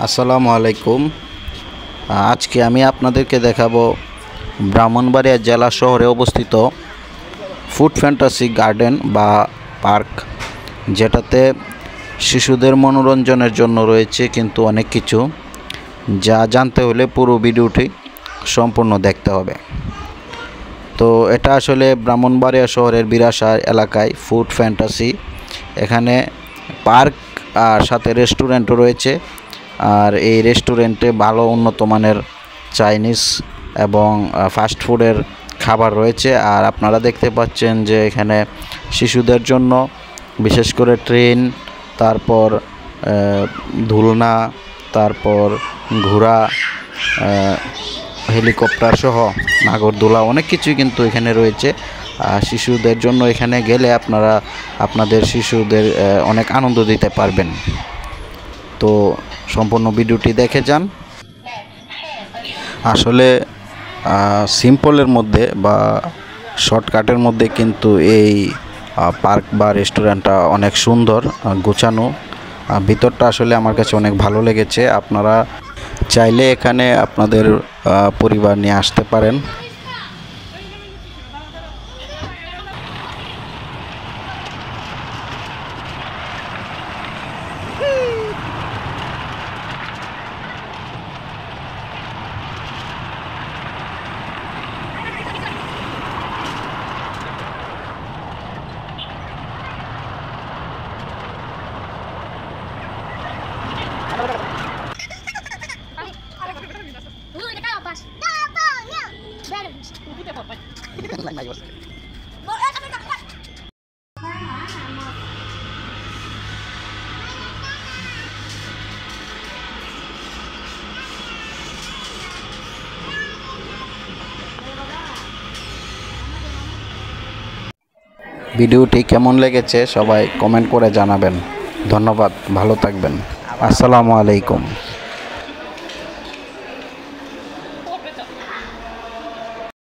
আসসালামু আলাইকুম। আজকে আমি আপনাদেরকে দেখাবো ব্রাহ্মণবাড়িয়া জেলা শহরে অবস্থিত ফুড ফ্যান্টাসি গার্ডেন বা পার্ক, যেটাতে শিশুদের মনোরঞ্জনের জন্য রয়েছে কিন্তু অনেক কিছু, যা জানতে হলে পুরো ভিডিওটি সম্পূর্ণ দেখতে হবে। তো এটা আসলে ব্রাহ্মণবাড়িয়া শহরের বিরাশা এলাকায় ফুড ফ্যান্টাসি। এখানে পার্ক আর সাথে রেস্টুরেন্টও রয়েছে। আর এই রেস্টুরেন্টে ভালো উন্নত মানের চাইনিজ এবং ফাস্ট ফুডের খাবার রয়েছে। আর আপনারা দেখতে পাচ্ছেন যে এখানে শিশুদের জন্য বিশেষ করে ট্রেন, তারপর দোলনা, তারপর ঘোড়া, হেলিকপ্টার সহ নাগরদোলা অনেক কিছুই কিন্তু এখানে রয়েছে। শিশুদের জন্য এখানে গেলে আপনারা আপনাদের শিশুদের অনেক আনন্দ দিতে পারবেন। তো সম্পূর্ণ ভিডিওটি দেখে যান। আসলে সিম্পলের মধ্যে বা শর্টকাটের মধ্যে কিন্তু এই পার্ক বা রেস্টুরেন্টটা অনেক সুন্দর গোছানো। ভিতরটা আসলে আমার কাছে অনেক ভালো লেগেছে। আপনারা চাইলে এখানে আপনাদের পরিবার নিয়ে আসতে পারেন। ভিডিওটি কেমন লেগেছে সবাই কমেন্ট করে জানাবেন। ধন্যবাদ, ভালো থাকবেন। আসসালামু আলাইকুম।